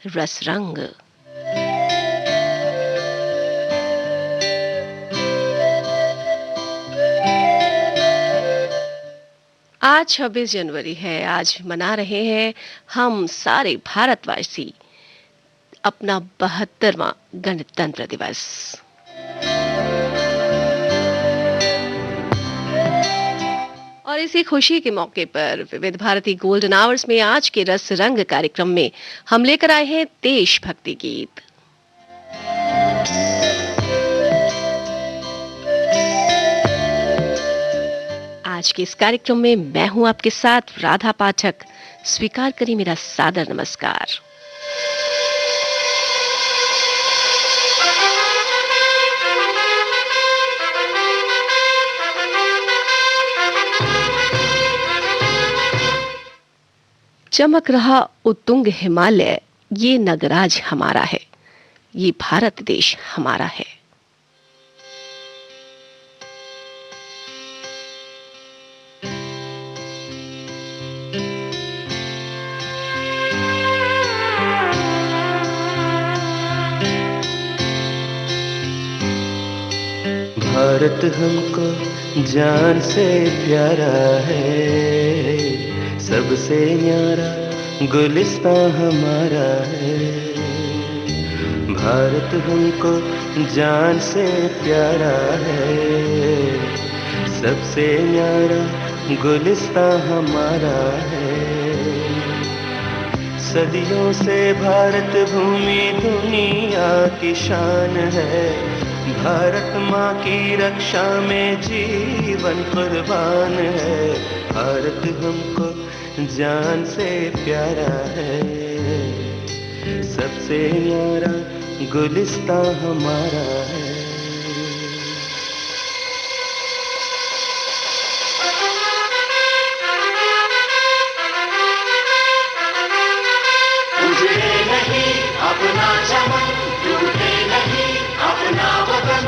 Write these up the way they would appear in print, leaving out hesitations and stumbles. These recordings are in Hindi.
रस रंग। आज 26 जनवरी है। आज मना रहे हैं हम सारे भारतवासी अपना 72वां गणतंत्र दिवस। और इसी खुशी के मौके पर विविध भारती गोल्डन आवर्स में आज के रस रंग कार्यक्रम में हम लेकर आए हैं देशभक्ति गीत। आज के इस कार्यक्रम में मैं हूं आपके साथ राधा पाठक। स्वीकार करें मेरा सादर नमस्कार। चमक रहा उत्तुंग हिमालय, ये नगराज हमारा है, ये भारत देश हमारा है। भारत हमको जान से प्यारा है, सबसे न्यारा गुलिस्तां हमारा है। भारत हमको जान से प्यारा है, सबसे न्यारा गुलिस्तां हमारा है। सदियों से भारत भूमि दुनिया की शान है, भारत माँ की रक्षा में जीवन कुर्बान है। भारत हमको जान से प्यारा है, सबसे न्यारा गुलिस्तां हमारा है। उजड़े नहीं अपना चमन, टूटे नहीं अपना वतन,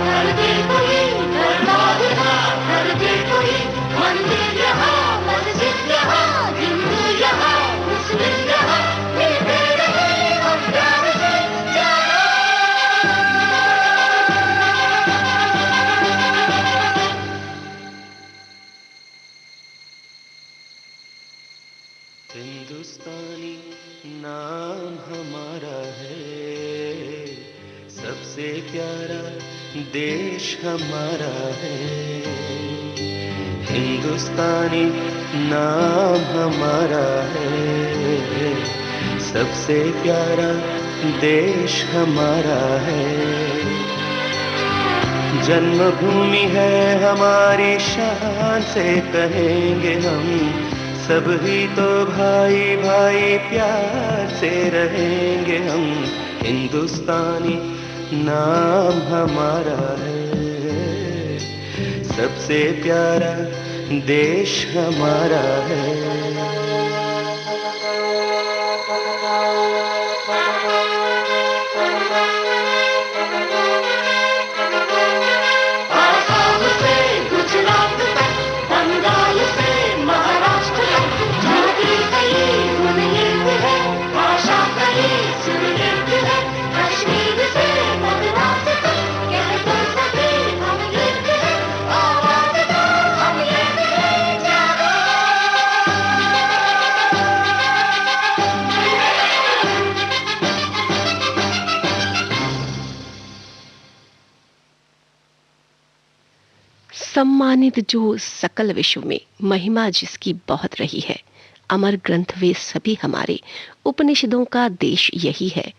कर दे कोई बर्बाद ना कर दे कोई। मंदिर यहाँ मस्जिद यहाँ, हिंदू यहाँ मुस्लिम यहाँ, मिलते रहे हम प्यार से जानो। हिंदुस्तानी नाम हमारा है, सबसे प्यारा देश हमारा है। हिंदुस्तानी नाम हमारा है, सबसे प्यारा देश हमारा है। जन्मभूमि है हमारी शान से कहेंगे हम, सब ही तो भाई भाई प्यार से रहेंगे हम। हिंदुस्तानी नाम हमारा है, सबसे प्यारा देश हमारा है। आसाम से गुजरात तक, बंगाल से महाराष्ट्र तक, जाति कहीं गुनगुन है, भाषा कहीं सुरगीत है। कश्मीर से मद्रास तक, कह तो सके हम एक हैं, आवाज दो हम एक हैं, जागो। सम्मानित जो सकल विश्व में महिमा जिसकी बहुत रही है, अमर ग्रंथ वे सभी हमारे, उपनिषदों का देश यही है।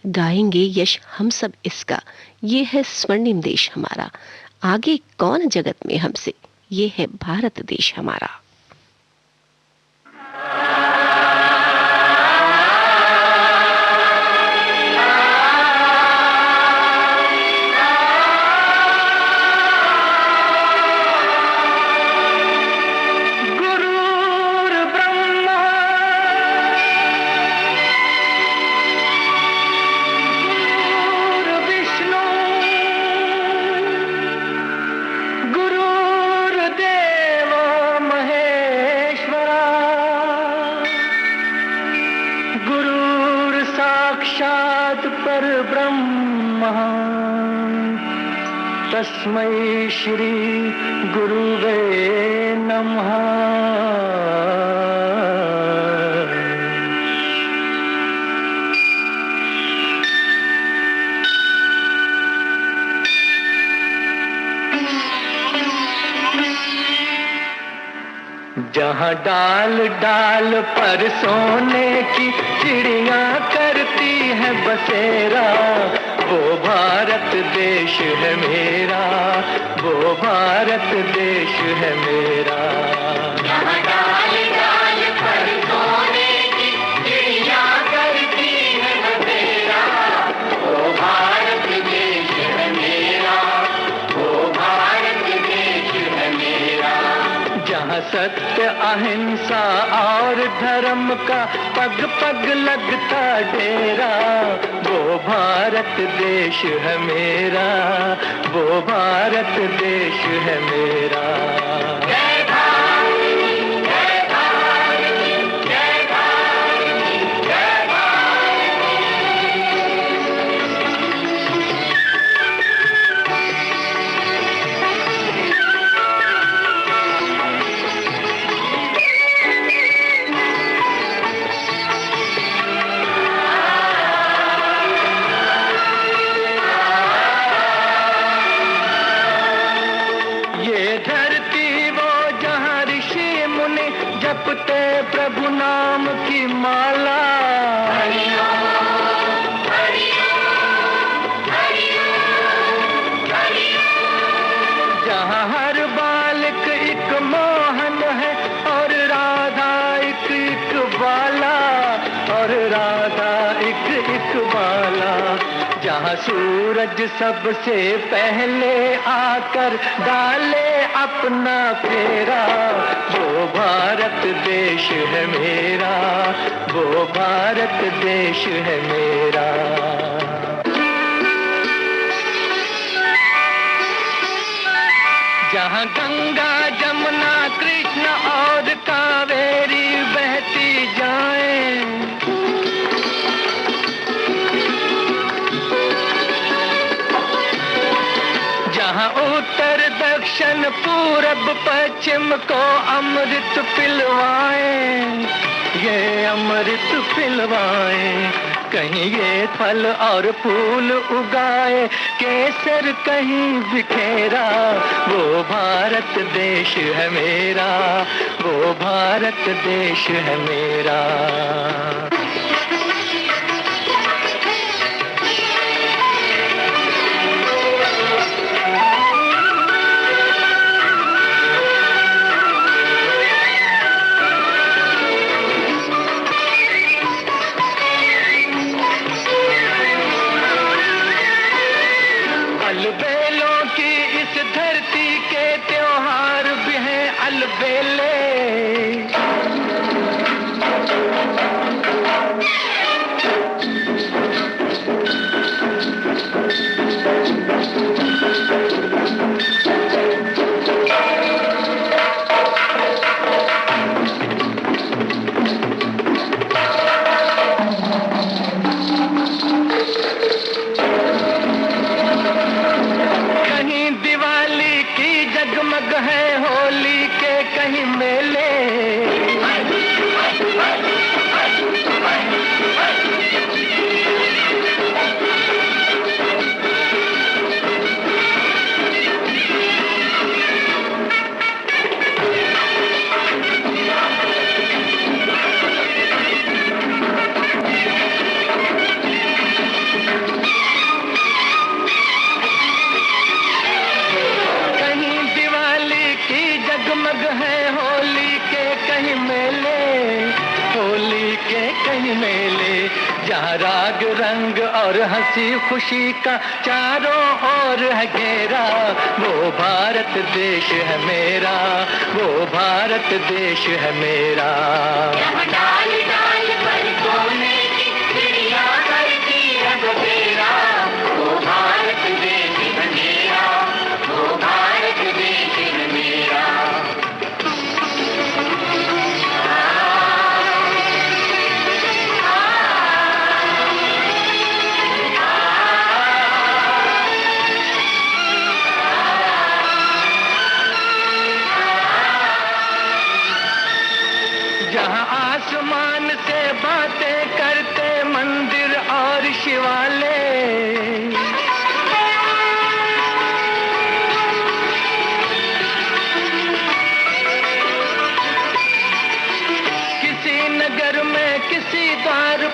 गाएंगे यश हम सब इसका, ये है स्वर्णिम देश हमारा। आगे कौन जगत में हमसे, ये है भारत देश हमारा। गुरुर्देवो महेश्वरः गुरुर साक्षात् परब्रह्म तस्मै श्री गुरुवे नमः। जहाँ डाल डाल पर सोने की चिड़ियाँ करती है बसेरा, वो भारत देश है मेरा, वो भारत देश है मेरा। जहाँ डाल डाल पर सोने की चिड़ियाँ करती है बसेरा, वो भारत देश है मेरा, वो भारत देश है मेरा। जहाँ सत्य अहिंसा और धर्म का पग पग लगता डेरा, वो भारत देश है मेरा, वो भारत देश है मेरा। जय भारत, जय भारत, जय भारत, जय भारत। ये धरती वो जहाँ ऋषि मुनि जपते प्रभु नाम की माला, जहाँ हर बालक एक मोहन है और राधा एक बाला, और राधा एक बाला। जहाँ सूरज सबसे पहले आकर डाले अपना फेरा, वो भारत देश है मेरा, वो भारत देश है मेरा। जहाँ गंगा जमुना कृष्ण और कावेरी बहती जाएं, जहाँ उत्तर दक्षिण पूरब पश्चिम को अमृत पिलवाएं, ये अमृत पिलवाएं। कहीं ये फल और फूल उगाए, केसर कहीं बिखेरा, वो भारत देश है मेरा, वो भारत देश है मेरा। अलबेलों की इस धरती के त्योहार भी हैं अलबेले, कहीं दिवाली की जगमग है, होली के कहीं मेले। कहीं दिवाली की जगमग है, होली के कहीं मेले, होली के कहीं मेले। जहाँ राग रंग और हंसी खुशी का चारों ओर है घेरा, वो भारत देश है मेरा, वो भारत देश है मेरा। जहाँ डाल डाल पर सोने की चिड़ियाँ करती है बसेरा, वो भारत देश है मेरा, वो भारत देश है मेरा। आ, आ,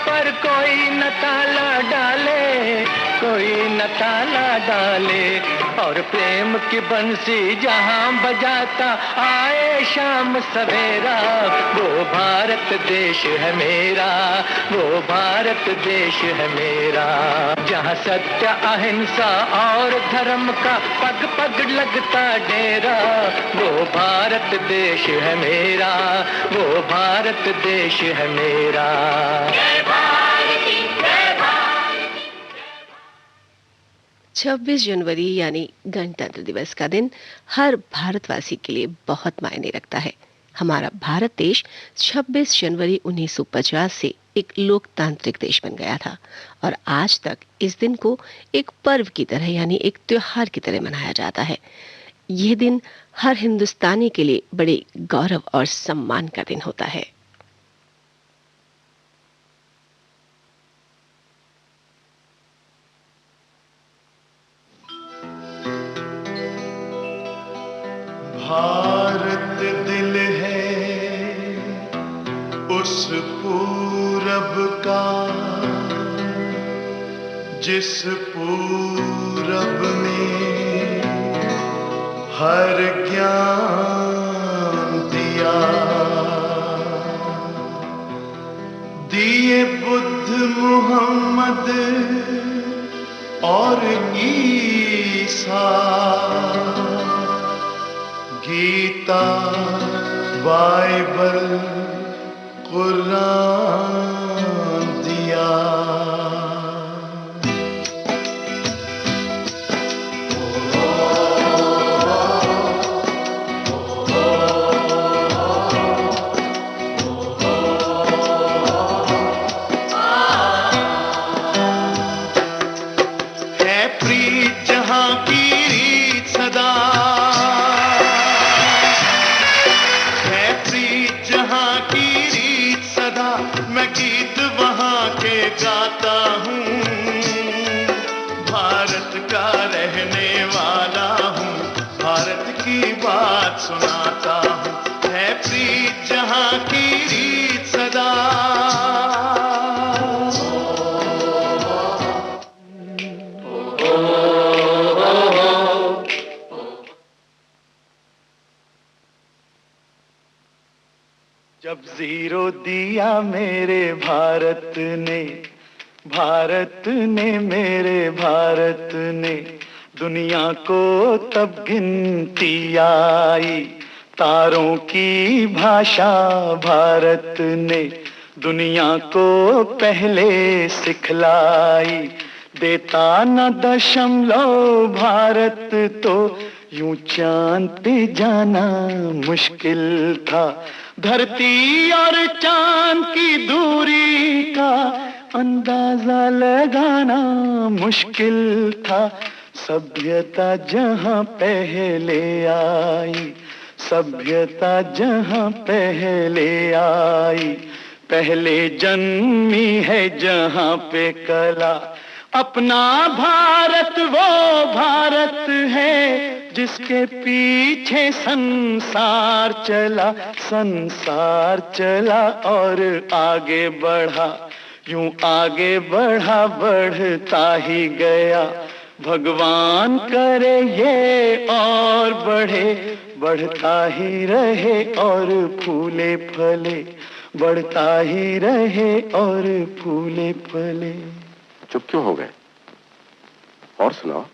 पर कोई न ताला डाले, कोई न ताला डाले। और प्रेम की बंसी जहां बजाता आए शाम सवेरा, वो भारत देश है मेरा, वो भारत देश है मेरा। जहां सत्य अहिंसा और धर्म का पग पग लगता डेरा, वो भारत देश है मेरा, वो भारत देश है मेरा। 26 जनवरी यानी गणतंत्र दिवस का दिन हर भारतवासी के लिए बहुत मायने रखता है। हमारा भारत देश 26 जनवरी 1950 से एक लोकतांत्रिक देश बन गया था और आज तक इस दिन को एक पर्व की तरह यानी एक त्योहार की तरह मनाया जाता है। यह दिन हर हिंदुस्तानी के लिए बड़े गौरव और सम्मान का दिन होता है। भारत दिल है उस पूरब का, जिस पूरब में हर ज्ञान दिया। दिए बुद्ध मुहम्मद और ईसा, गीता बाइबल कुरान दिया। है प्रीत जहां की रीत सदा, मैं गीत वहां के गाता हूँ। भारत का रहने वाला हूँ, भारत की बात सुनाता हूँ। है प्रीत जहां की रीत सदा। जब जीरो दिया मेरे भारत ने, भारत ने मेरे भारत ने, दुनिया को तब गिनती आई। तारों की भाषा भारत ने दुनिया को पहले सिखलाई। देता न दशमलव भारत तो यूं चांद पे जाना मुश्किल था। धरती और चांद की दूरी का अंदाजा लगाना मुश्किल था। सभ्यता जहां पहले आई, सभ्यता जहां पहले आई, पहले जन्मी है जहां पे कला। अपना भारत वो भारत है जिसके पीछे संसार चला, संसार चला और आगे बढ़ा। यूं आगे बढ़ा बढ़ता ही गया। भगवान करे ये और बढ़े, बढ़ता ही रहे और फूले फले, बढ़ता ही रहे और फूले फले। चुप क्यों हो गए? और सुनाओ।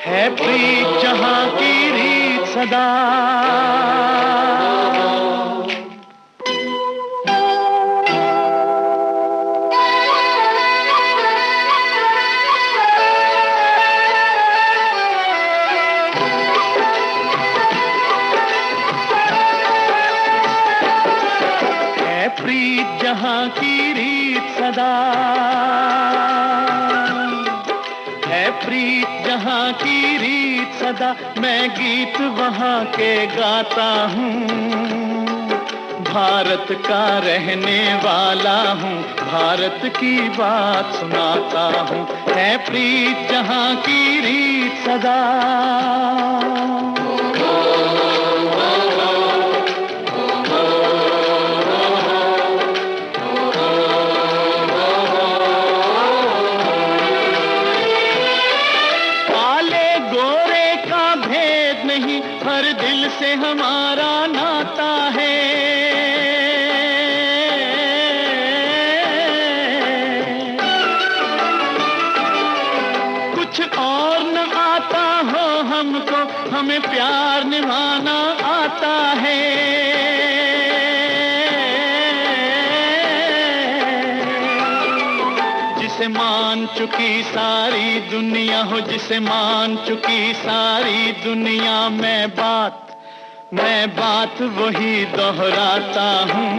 है प्रीत जहां की रीत सदा। प्रीत जहां की रीत सदा, है प्रीत जहां की रीत सदा। मैं गीत वहां के गाता हूँ। भारत का रहने वाला हूँ, भारत की बात सुनाता हूँ। है प्रीत जहाँ की रीत सदा, काले गोरे का भेद नहीं, हर दिल से हमारा नाता है। कुछ और न आता हो हमको, हमें प्यार निभाना आता है। जिसे मान चुकी सारी दुनिया हो, जिसे मान चुकी सारी दुनिया, मैं बात वही दोहराता हूँ।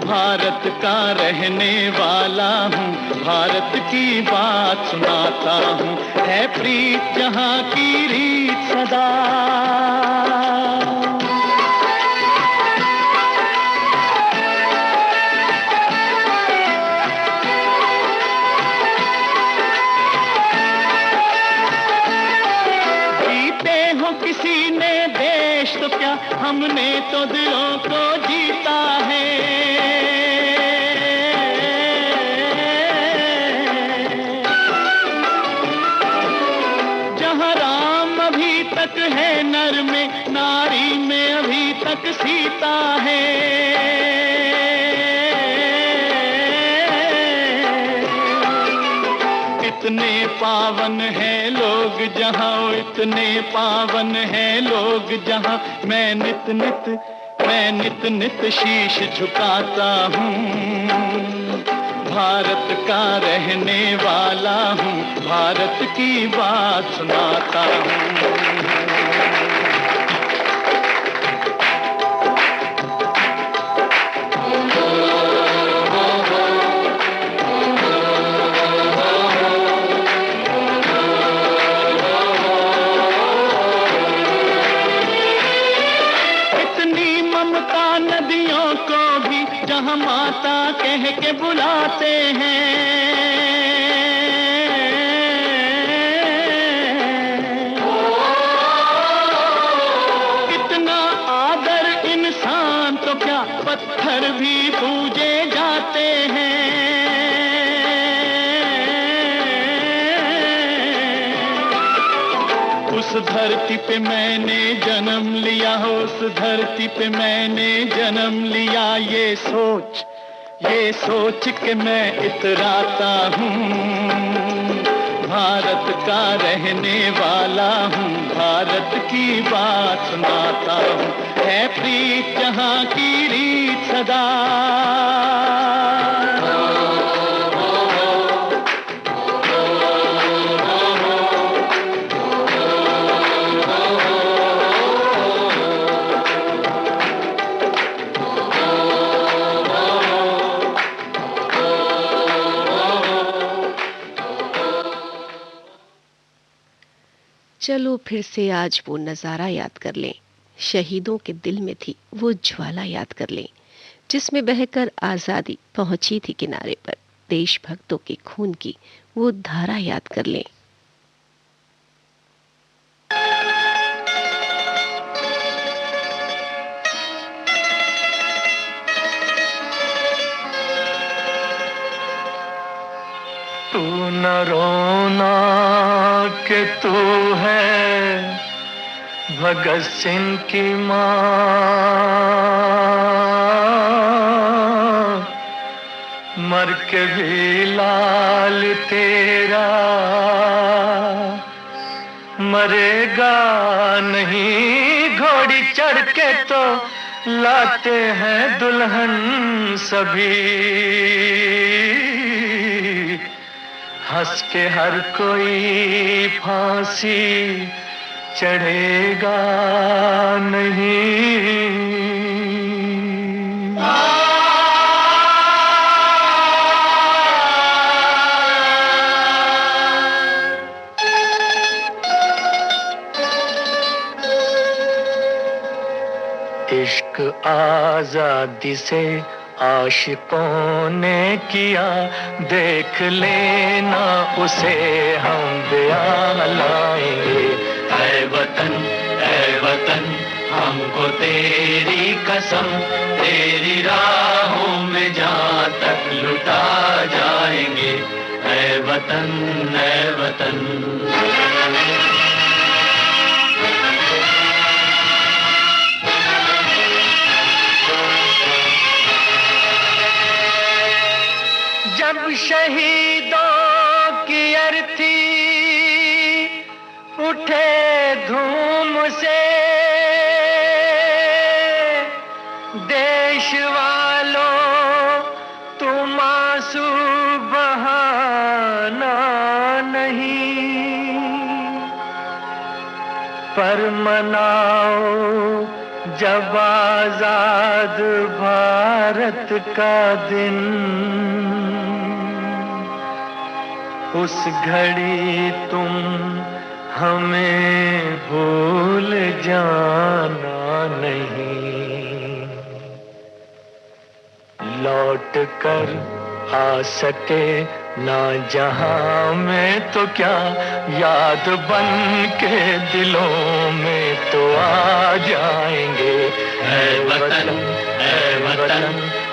भारत का रहने वाला हूँ, भारत की बात सुनाता हूँ। है प्रीत जहाँ की रीत सदा। जीते हो किसी ने देश तो क्या, हमने तो दिलों को जीता है। जहाँ राम अभी तक है नर में, नारी में अभी तक सीता है। इतने पावन है लोग जहाँ, इतने पावन है लोग जहाँ, मैं नित नित शीश झुकाता हूँ। भारत का रहने वाला हूँ, भारत की बात सुनाता हूँ। नदियों को भी जहाँ माता कह के बुलाते हैं। इतना आदर इंसान तो क्या, पत्थर भी पूजे जाते हैं। उस धरती पे मैंने जन्म लिया, उस धरती पे मैंने जन्म लिया, ये सोच के मैं इतराता हूँ। भारत का रहने वाला हूँ, भारत की बात सुनाता हूँ। है प्रीत जहाँ की रीत सदा। चलो फिर से आज वो नज़ारा याद कर लें, शहीदों के दिल में थी वो ज्वाला याद कर लें, जिसमें बहकर आज़ादी पहुंची थी किनारे पर। देशभक्तों के खून की वो धारा याद कर लें। तू न रोना कि तू है भगत सिंह की माँ, मर के भी लाल तेरा मरेगा नहीं। घोड़ी चढ़ के तो लाते हैं दुल्हन सभी, हंस के हर कोई फांसी चढ़ेगा नहीं। इश्क एक आजादी से आशिकों ने किया, देख लेना उसे हम ब्याह लाएंगे। ऐ वतन हमको तेरी कसम, तेरी राहों में जहाँ तक लुटा जाएंगे। ऐ वतन, ऐ वतन। जब शहीदों की अर्थी उठे धूम से, देश वालों तुम आंसू बहाना नहीं, पर मनाओ जब आजाद भारत का दिन, उस घड़ी तुम हमें भूल जाना नहीं। लौट कर आ सके ना जहां में तो क्या, याद बन के दिलों में तो आ जाएंगे। ऐ वतन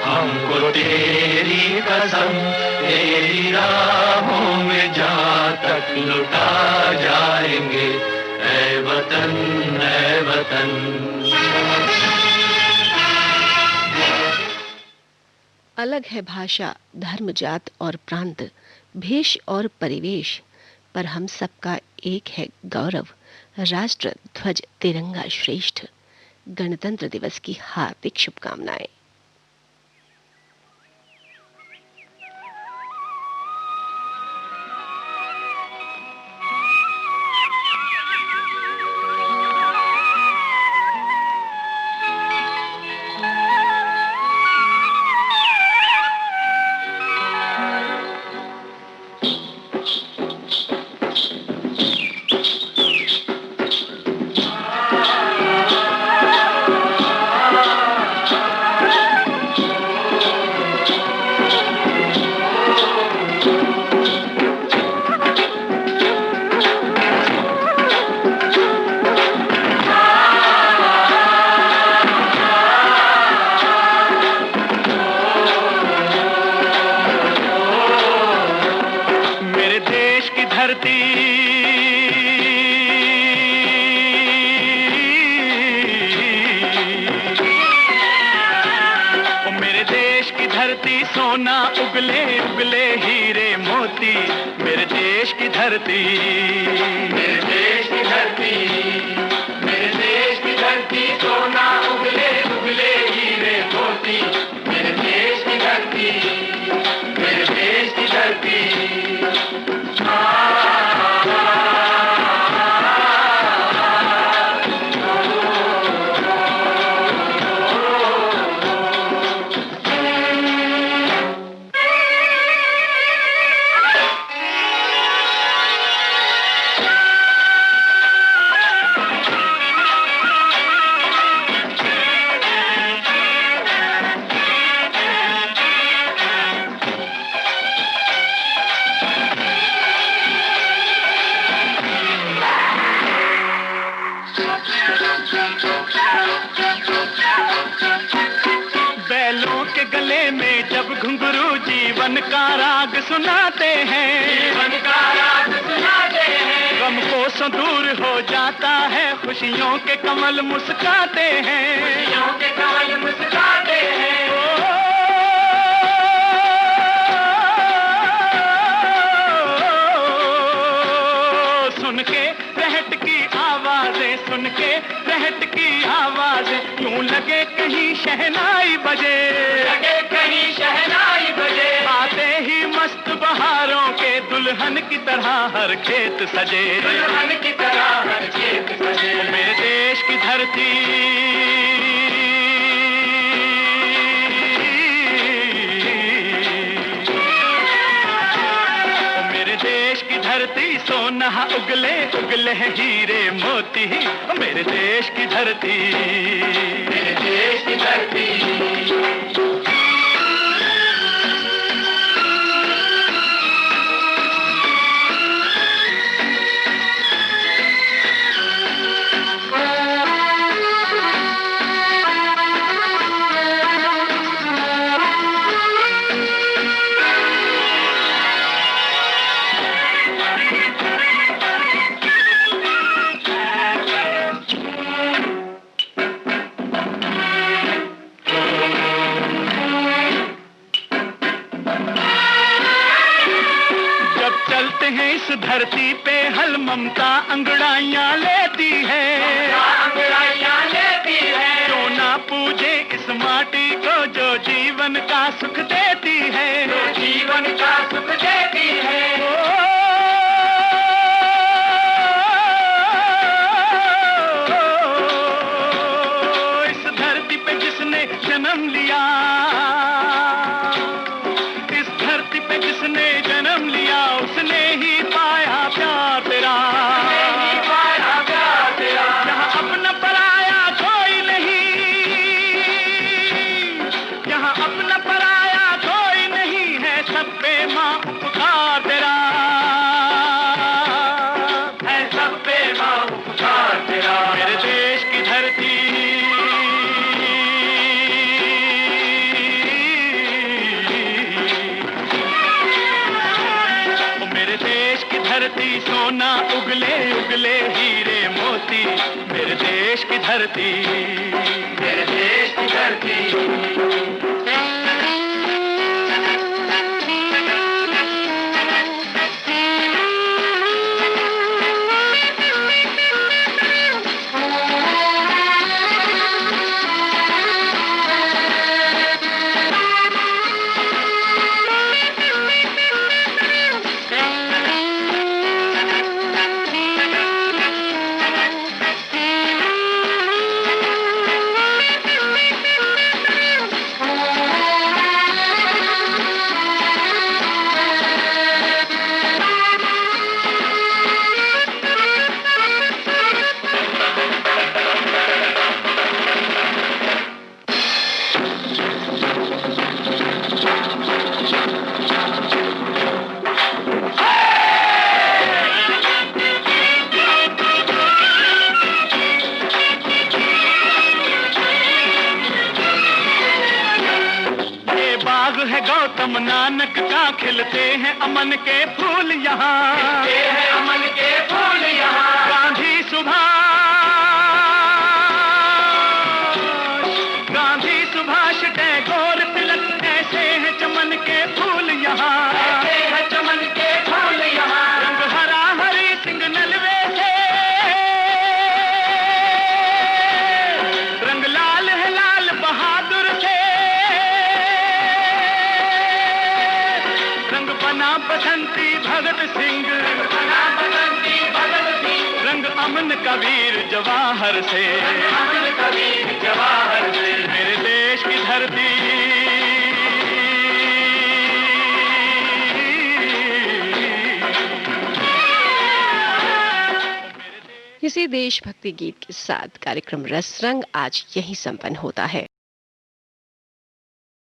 हमको तेरी कसम, तेरी राहों में जहाँ तक लुटा जाएंगे। ऐ वतन, ऐ वतन। अलग है भाषा, धर्म, जात और प्रांत, भेष और परिवेश, पर हम सबका एक है गौरव, राष्ट्र ध्वज तिरंगा श्रेष्ठ। गणतंत्र दिवस की हार्दिक शुभकामनाएं। सोना उगले उगले हीरे मोती, मेरे देश की धरती, मेरे देश की धरती, मेरे देश की धरती, सोना उगले उगले हीरे मोती, मेरे देश की धरती, मेरे देश की धरती। बैलों के गले में जब घुंघरू जीवन का राग सुनाते हैं, जीवन का राग सुनाते हैं, गम कोसों दूर हो जाता है, खुशियों के कमल मुस्काते हैं, खुशियों के कमल मुस्काते हैं। सुन के रहट की आवाजें, सुन के रहट की आवाजें, यूं लगे कहीं शहनाई बजे, लगे कहीं शहनाई बजे, आते ही मस्त बहारों के दुल्हन की तरह हर खेत सजे, दुल्हन की तरह हर खेत सजे। मेरे देश की धरती, मेरे देश की धरती, धरती सोना उगले उगले हैं हीरे मोती, मेरे देश की धरती, मेरे देश की धरती। इस धरती पे हल ममता अंगड़ाइयां लेती है, अंगड़ाइयां लेती है। जो ना पूजे इस माटी को जो जीवन का सुख देती है, जो जीवन का सुख देती है। इस धरती पे जिसने जन्म लिया, इस धरती पे जिसने जन्म लिया, उसने ही पाया प्यार तेरा, पाया प्यार तेरा। यहाँ अपना पराया कोई नहीं, यहाँ अपना पराया कोई नहीं है, सब पे माँ उपकार तेरा है, सब पे माँ उपकार तेरा। मेरे देश की धरती, धरती सोना उगले उगले हीरे मोती, मेरे देश की धरती, मेरे देश की धरती। है गौतम नानक का, खिलते हैं अमन के फूल यहाँ, खिलते हैं अमन के फूल यहाँ। गांधी सुभाष टैगोर तिलक, ऐसे हैं चमन के फूल यहाँ, ऐसे हैं चमन के फूल यहाँ। रंग हरा हरी सिंह नलवे से, रंग लाल है लाल बहादुर से, बना बसंती भगत सिंह, बना बसंती भगत सिंह। रंग अमन कबीर जवाहर से, अमन कबीर जवाहर से। मेरे देश की धरती, इसी देशभक्ति गीत के साथ कार्यक्रम रस रंग आज यहीं संपन्न होता है।